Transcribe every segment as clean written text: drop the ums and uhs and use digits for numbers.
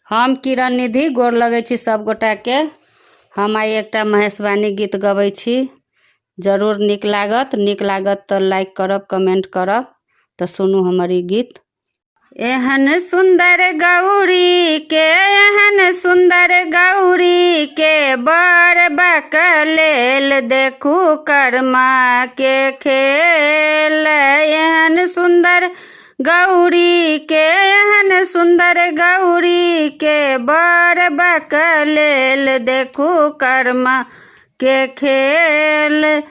हम किरण निधि गोर लगै छी सब गोटा के। हम आई एकटा महेशवाणी गीत गबै छी। जरूर नीक लागत तो लाइक करब, कमेंट करब। तो सुनू हमर ई गीत। एहन सुंदर गौरी के, एहन सुंदर गौरी के बर बकलेल देखू कर्मा के खेल। एहन सुंदर गौरी के, एहन सुंदर गौरी के बर बकलेल देखू कर्मा के खेल।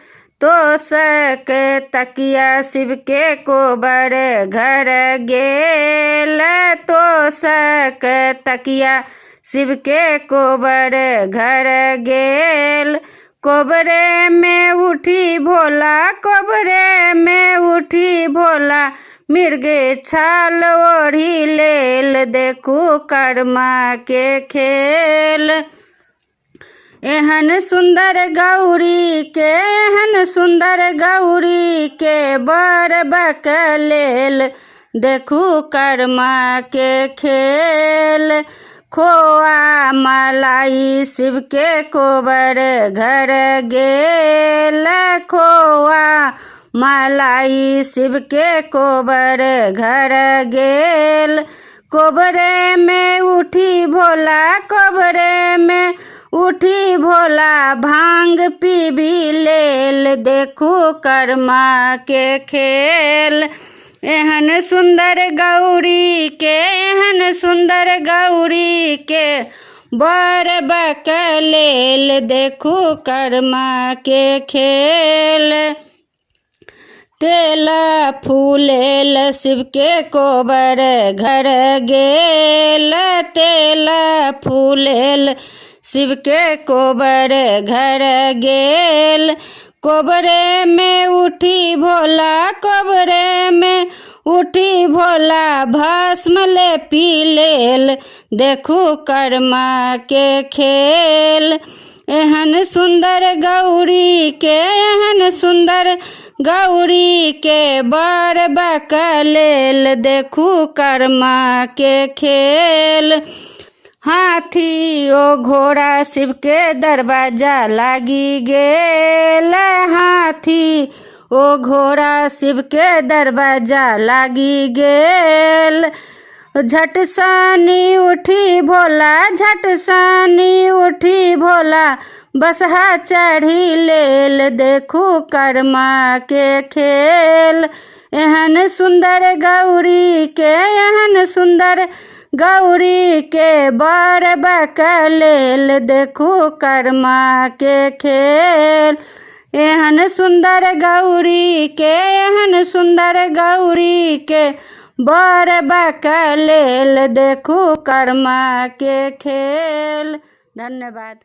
तो सक तकिया शिव के कोबर घर गेल। तो सक तकिया शिव के कोबर घर गेल। कोबरे में उठी भोला, कोबरे में उठी भोला, मृग छाल ओढ़ी लेल देखू कर्मा के खेल। एहन सुंदर गौरी के, एहन सुंदर गौरी के बर बकलेल देखू कर्मा के खेल। खोआ मलाई शिव के कोबर घर गेल। खोआ मलाई शिव के कोबर घर गेल। कोबरे में उठी भोला, कोबरे में उठी भोला, भांग पीबी लेल देखू कर्मा के खेल। एहन सुंदर गौरी के, एहन सुंदर गौरी के बर बकलेल देखू कर्मा के खेल। तेल फूलेल शिव के कोबर घर गेल। तेल फूलेल शिव के कोबर घर गेल। कोबरे में उठी भोला, कोबरे में उठी भोला, भस्म ले पी लेल देखू कर्मा के खेल। एहन सुंदर गौरी के, एहन सुंदर गौरी के बर बकलेल देखू कर्मा के खेल। हाथी ओ घोड़ा शिव के दरवाजा लागी गेल। हाथी ओ घोड़ा शिव के दरवाजा लागी गेल। झट सानी उठी भोला, झट सानी उठी भोला, बसहा चढ़ी लेल देखू कर्मा के खेल। एहन सुंदर गौरी के, एहन सुंदर गौरी के बर बकलेल देखू कर्मा के खेल। एहन सुंदर गौरी के, एहन सुंदर गौरी के बर बकलेल देखू कर्मा के खेल। धन्यवाद।